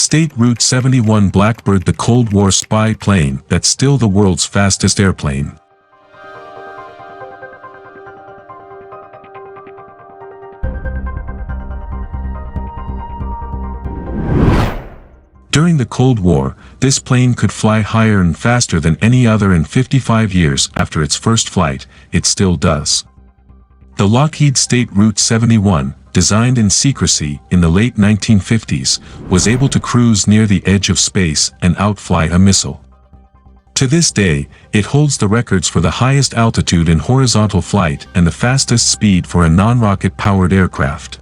State Route 71 Blackbird, the Cold War spy plane that's still the world's fastest airplane. During the Cold War, this plane could fly higher and faster than any other, and 55 years after its first flight, it still does. The Lockheed State Route 71, designed in secrecy in the late 1950s, was able to cruise near the edge of space and outfly a missile. To this day, it holds the records for the highest altitude in horizontal flight and the fastest speed for a non-rocket-powered aircraft.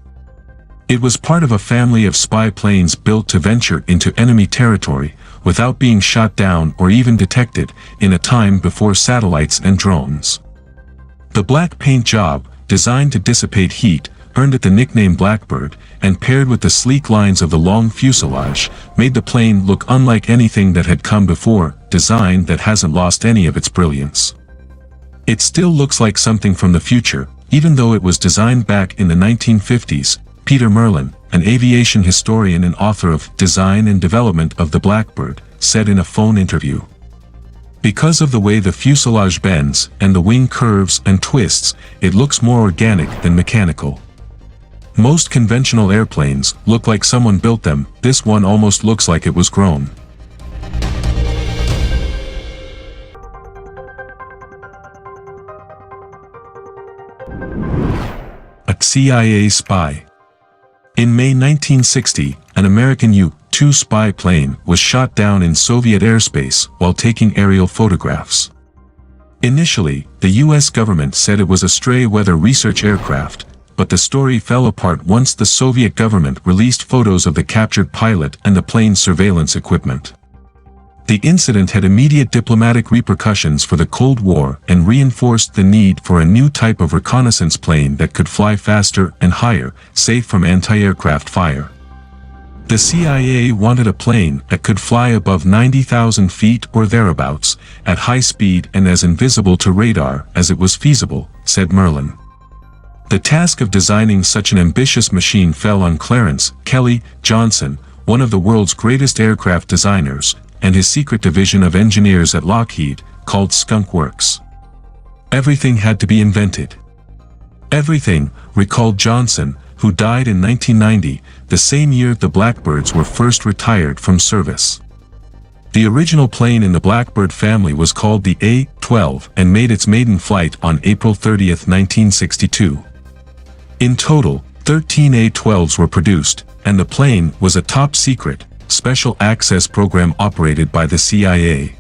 It was part of a family of spy planes built to venture into enemy territory without being shot down or even detected, in a time before satellites and drones. The black paint job, designed to dissipate heat, earned it the nickname Blackbird, and paired with the sleek lines of the long fuselage, made the plane look unlike anything that had come before, design that hasn't lost any of its brilliance. It still looks like something from the future, even though it was designed back in the 1950s, Peter Merlin, an aviation historian and author of Design and Development of the Blackbird, said in a phone interview. Because of the way the fuselage bends and the wing curves and twists, it looks more organic than mechanical. Most conventional airplanes look like someone built them, this one almost looks like it was grown. A CIA spy. In May 1960, an American U-2 spy plane was shot down in Soviet airspace while taking aerial photographs. Initially, the US government said it was a stray weather research aircraft, but the story fell apart once the Soviet government released photos of the captured pilot and the plane's surveillance equipment. The incident had immediate diplomatic repercussions for the Cold War and reinforced the need for a new type of reconnaissance plane that could fly faster and higher, safe from anti-aircraft fire. The CIA wanted a plane that could fly above 90,000 feet or thereabouts, at high speed and as invisible to radar as it was feasible, said Merlin. The task of designing such an ambitious machine fell on Clarence Kelly Johnson, one of the world's greatest aircraft designers, and his secret division of engineers at Lockheed, called Skunk Works. Everything had to be invented. Everything, recalled Johnson, who died in 1990, the same year the Blackbirds were first retired from service. The original plane in the Blackbird family was called the A-12 and made its maiden flight on April 30, 1962. In total, 13 A-12s were produced, and the plane was a top-secret, special access program operated by the CIA.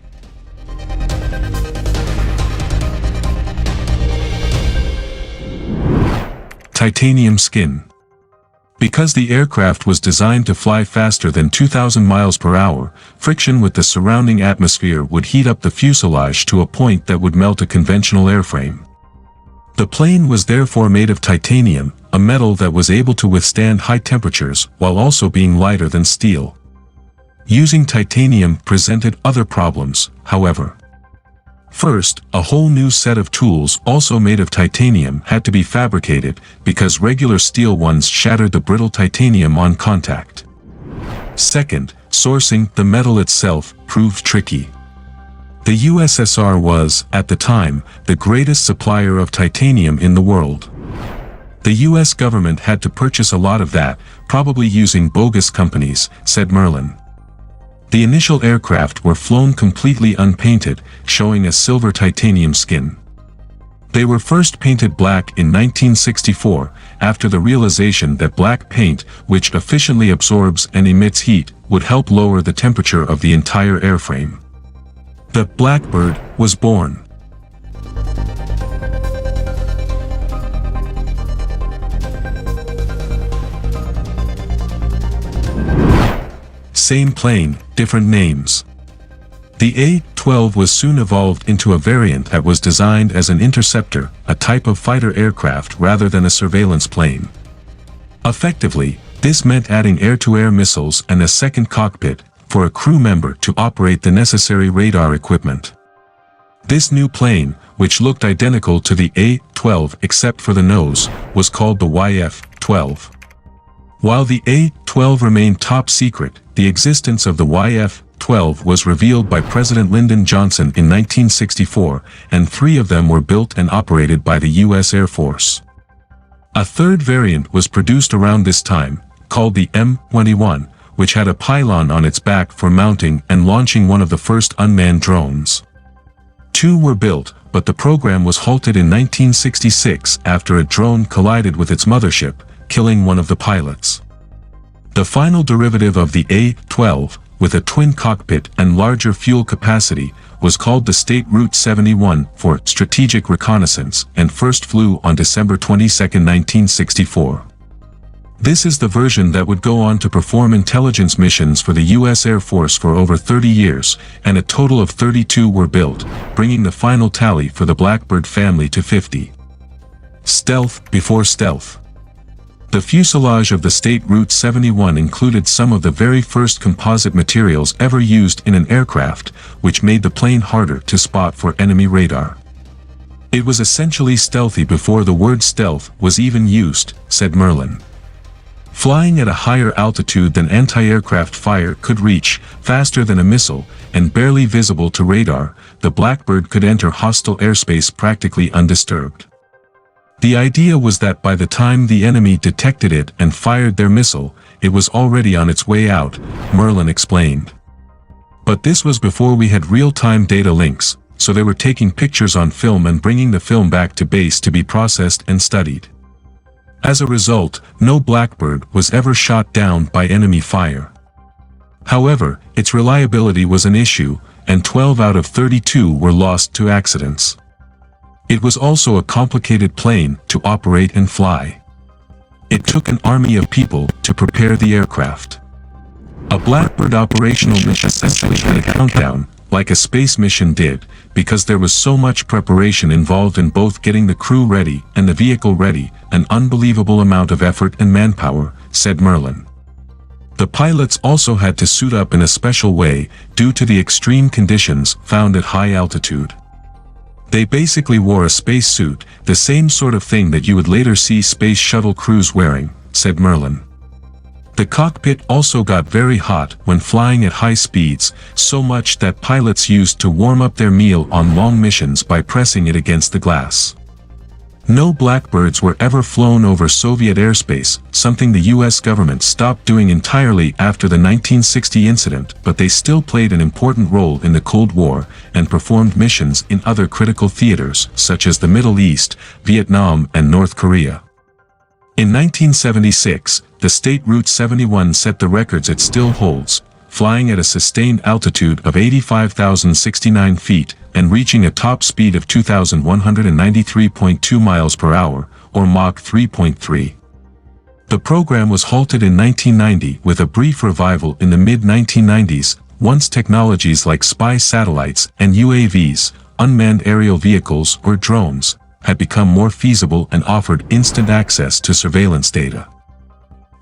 Titanium skin. Because the aircraft was designed to fly faster than 2,000 miles per hour, friction with the surrounding atmosphere would heat up the fuselage to a point that would melt a conventional airframe. The plane was therefore made of titanium, a metal that was able to withstand high temperatures while also being lighter than steel. Using titanium presented other problems, however. First, a whole new set of tools also made of titanium had to be fabricated because regular steel ones shattered the brittle titanium on contact. Second, sourcing the metal itself proved tricky. The USSR was, at the time, the greatest supplier of titanium in the world. The US government had to purchase a lot of that, probably using bogus companies, said Merlin. The initial aircraft were flown completely unpainted, showing a silver titanium skin. They were first painted black in 1964, after the realization that black paint, which efficiently absorbs and emits heat, would help lower the temperature of the entire airframe. The Blackbird was born. Same plane, different names. The A-12 was soon evolved into a variant that was designed as an interceptor, a type of fighter aircraft rather than a surveillance plane. Effectively, this meant adding air-to-air missiles and a second cockpit for a crew member to operate the necessary radar equipment. This new plane, which looked identical to the A-12 except for the nose, was called the YF-12. While the YF-12 remained top secret. The existence of the YF-12 was revealed by President Lyndon Johnson in 1964, and 3 of them were built and operated by the U.S. Air Force. A third variant was produced around this time, called the M-21, which had a pylon on its back for mounting and launching one of the first unmanned drones. 2 were built, but the program was halted in 1966 after a drone collided with its mothership, killing one of the pilots. The final derivative of the A-12, with a twin cockpit and larger fuel capacity, was called the State Route 71 for strategic reconnaissance and first flew on December 22, 1964. This is the version that would go on to perform intelligence missions for the U.S. Air Force for over 30 years, and a total of 32 were built, bringing the final tally for the Blackbird family to 50. Stealth before stealth. The fuselage of the State Route 71 included some of the very first composite materials ever used in an aircraft, which made the plane harder to spot for enemy radar. It was essentially stealthy before the word stealth was even used, said Merlin. Flying at a higher altitude than anti-aircraft fire could reach, faster than a missile, and barely visible to radar, the Blackbird could enter hostile airspace practically undisturbed. The idea was that by the time the enemy detected it and fired their missile, it was already on its way out, Merlin explained. But this was before we had real-time data links, so they were taking pictures on film and bringing the film back to base to be processed and studied. As a result, no Blackbird was ever shot down by enemy fire. However, its reliability was an issue, and 12 out of 32 were lost to accidents. It was also a complicated plane to operate and fly. It took an army of people to prepare the aircraft. A Blackbird operational mission essentially had a countdown, like a space mission did, because there was so much preparation involved in both getting the crew ready and the vehicle ready, an unbelievable amount of effort and manpower, said Merlin. The pilots also had to suit up in a special way, due to the extreme conditions found at high altitude. They basically wore a space suit, the same sort of thing that you would later see space shuttle crews wearing, said Merlin. The cockpit also got very hot when flying at high speeds, so much that pilots used to warm up their meal on long missions by pressing it against the glass. No Blackbirds were ever flown over Soviet airspace, something the US government stopped doing entirely after the 1960 incident, but they still played an important role in the Cold War and performed missions in other critical theaters, such as the Middle East, Vietnam, and North Korea. In 1976, the State Route 71 set the records it still holds, flying at a sustained altitude of 85,069 feet and reaching a top speed of 2,193.2 miles per hour, or Mach 3.3. The program was halted in 1990 with a brief revival in the mid-1990s, once technologies like spy satellites and UAVs, unmanned aerial vehicles or drones, had become more feasible and offered instant access to surveillance data.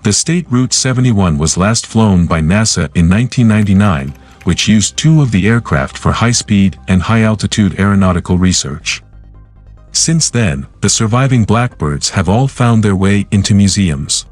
The State Route 71 was last flown by NASA in 1999, which used 2 of the aircraft for high-speed and high-altitude aeronautical research. Since then, the surviving Blackbirds have all found their way into museums.